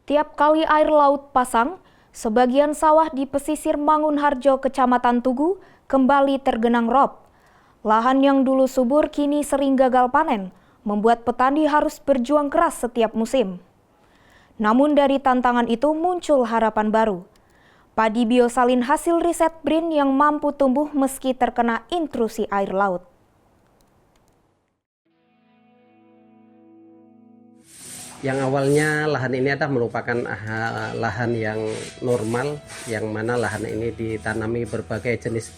Tiap kali air laut pasang, sebagian sawah di pesisir Mangunharjo, Kecamatan Tugu, kembali tergenang rob. Lahan yang dulu subur kini sering gagal panen, membuat petani harus berjuang keras setiap musim. Namun dari tantangan itu muncul harapan baru. Padi biosalin hasil riset BRIN yang mampu tumbuh meski terkena intrusi air laut. Yang awalnya lahan ini merupakan lahan yang normal, yang mana lahan ini ditanami berbagai jenis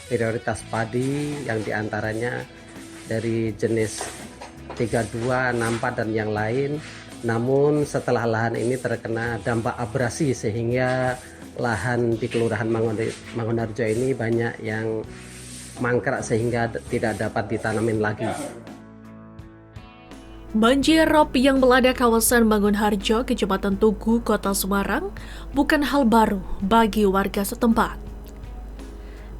prioritas padi, yang diantaranya dari jenis 32, 64 dan yang lain. Namun setelah lahan ini terkena dampak abrasi sehingga lahan di Kelurahan Mangunharjo ini banyak yang mangkrak sehingga tidak dapat ditanamin lagi. Banjir rob yang melanda kawasan Mangunharjo, Kecamatan Tugu, Kota Semarang bukan hal baru bagi warga setempat.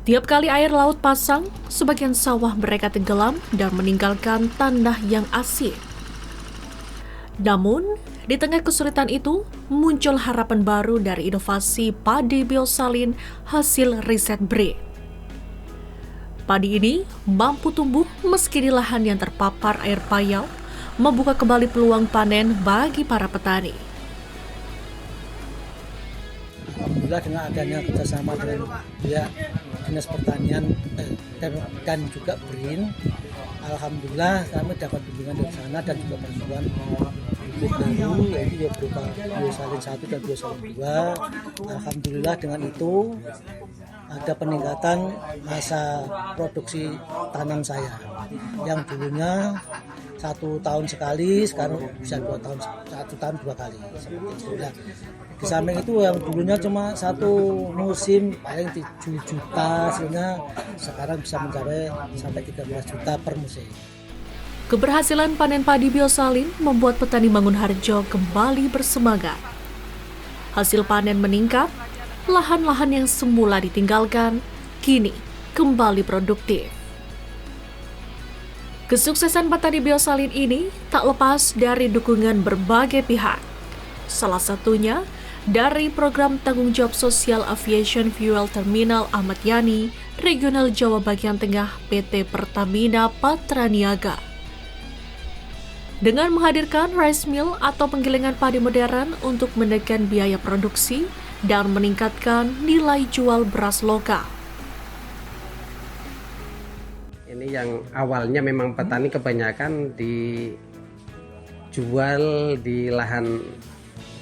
Tiap kali air laut pasang, sebagian sawah mereka tenggelam dan meninggalkan tanah yang asin. Namun, di tengah kesulitan itu, muncul harapan baru dari inovasi padi biosalin hasil riset BRIN. Padi ini mampu tumbuh meski di lahan yang terpapar air payau, membuka kembali peluang panen bagi para petani. Alhamdulillah dengan adanya kerjasama dengan pihak Dinas Pertanian dan juga BRIN, alhamdulillah kami dapat bimbingan dari sana dan juga bantuan bibit baru, yaitu berupa biosalin 1 dan biosalin 2. Alhamdulillah dengan itu ada peningkatan masa produksi tanam saya yang dulunya 1 tahun sekali, sekarang bisa 1 tahun 2 kali. Nah, di samping itu yang dulunya cuma 1 musim paling 7 juta, sehingga sekarang bisa mencapai sampai 13 juta per musim. Keberhasilan panen padi biosalin membuat petani Mangunharjo kembali bersemangat. Hasil panen meningkat, lahan-lahan yang semula ditinggalkan kini kembali produktif. Kesuksesan petani biosalin ini tak lepas dari dukungan berbagai pihak. Salah satunya dari program tanggung jawab sosial Aviation Fuel Terminal Ahmad Yani, Regional Jawa Bagian Tengah PT Pertamina Patraniaga. Dengan menghadirkan rice mill atau penggilingan padi modern untuk menekan biaya produksi dan meningkatkan nilai jual beras lokal. Ini yang awalnya memang petani kebanyakan dijual di lahan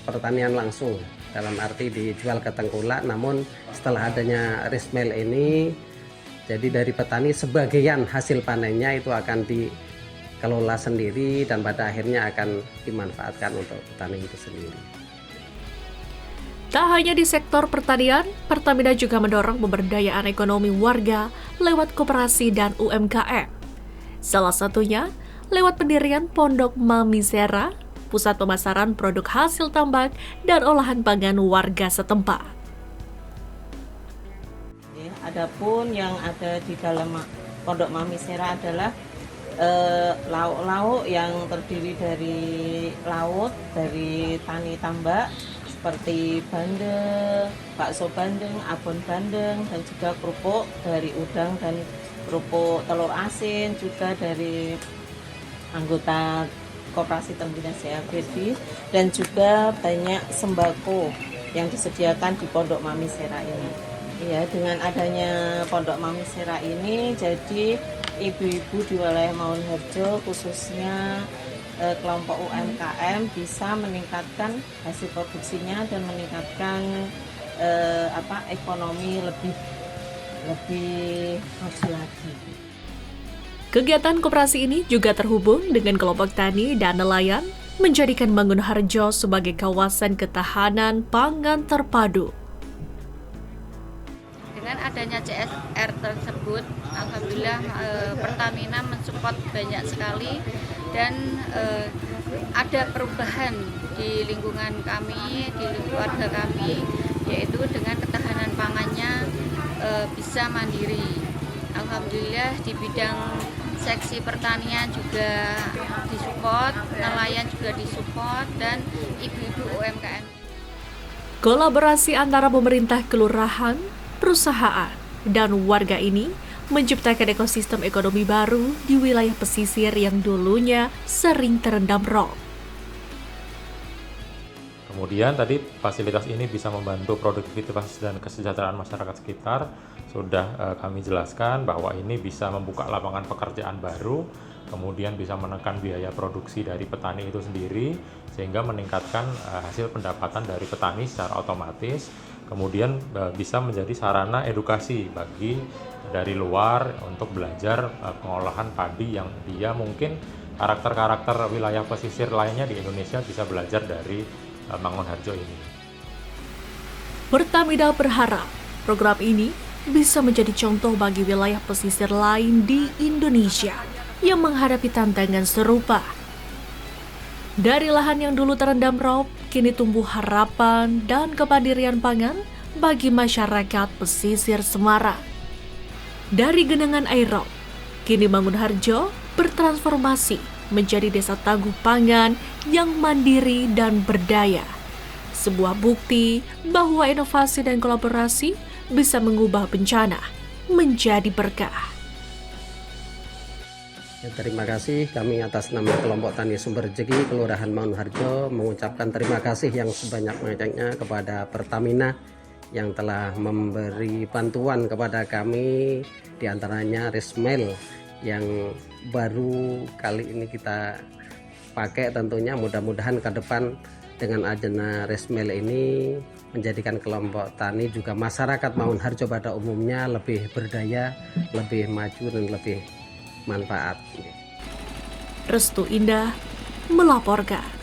pertanian langsung, dalam arti dijual ke tengkulak. Namun setelah adanya rice mill ini, jadi dari petani sebagian hasil panennya itu akan dikelola sendiri dan pada akhirnya akan dimanfaatkan untuk petani itu sendiri. Tak hanya di sektor pertanian, Pertamina juga mendorong pemberdayaan ekonomi warga lewat koperasi dan UMKM. Salah satunya lewat pendirian Pondok Mami Sera, pusat pemasaran produk hasil tambak dan olahan pangan warga setempat. Adapun yang ada di dalam Pondok Mami Sera adalah lauk-lauk yang terdiri dari laut, dari tani tambak, seperti bandeng, bakso bandeng, abon bandeng, dan juga kerupuk dari udang dan kerupuk telur asin, juga dari anggota Koperasi Terminasi ABD, dan juga banyak sembako yang disediakan di Pondok Mami Sera ini. Ya, dengan adanya Pondok Mami Sera ini, jadi ibu-ibu di wilayah Mangunharjo khususnya kelompok UMKM bisa meningkatkan hasil produksinya dan meningkatkan ekonomi lebih maju lagi. Kegiatan koperasi ini juga terhubung dengan kelompok tani dan nelayan, menjadikan Mangunharjo sebagai kawasan ketahanan pangan terpadu. Dengan adanya CSR tersebut, alhamdulillah Pertamina mensupport banyak sekali dan ada perubahan di lingkungan kami, di keluarga kami, yaitu dengan ketahanan pangannya bisa mandiri. Alhamdulillah di bidang seksi pertanian juga disupport, nelayan juga disupport, dan ibu-ibu UMKM. Kolaborasi antara pemerintah kelurahan, perusahaan, dan warga ini menciptakan ekosistem ekonomi baru di wilayah pesisir yang dulunya sering terendam rob. Kemudian tadi fasilitas ini bisa membantu produktivitas dan kesejahteraan masyarakat sekitar. Sudah kami jelaskan bahwa ini bisa membuka lapangan pekerjaan baru, kemudian bisa menekan biaya produksi dari petani itu sendiri, sehingga meningkatkan hasil pendapatan dari petani secara otomatis. Kemudian bisa menjadi sarana edukasi bagi dari luar untuk belajar pengolahan padi yang dia mungkin karakter-karakter wilayah pesisir lainnya di Indonesia bisa belajar dari Mangunharjo ini. Pertamina berharap program ini bisa menjadi contoh bagi wilayah pesisir lain di Indonesia yang menghadapi tantangan serupa. Dari lahan yang dulu terendam rob, kini tumbuh harapan dan kemandirian pangan bagi masyarakat pesisir Semarang. Dari genangan air rob, kini Mangunharjo bertransformasi menjadi desa tangguh pangan yang mandiri dan berdaya. Sebuah bukti bahwa inovasi dan kolaborasi bisa mengubah bencana menjadi berkah. Terima kasih kami atas nama kelompok Tani Sumber Rezeki Kelurahan Mangunharjo mengucapkan terima kasih yang sebanyak-banyaknya kepada Pertamina yang telah memberi bantuan kepada kami, diantaranya Rismel yang baru kali ini kita pakai. Tentunya mudah-mudahan ke depan dengan adanya Rismel ini menjadikan kelompok tani juga masyarakat Mangunharjo pada umumnya lebih berdaya, lebih maju dan lebih manfaat. Restu Indah melaporkan.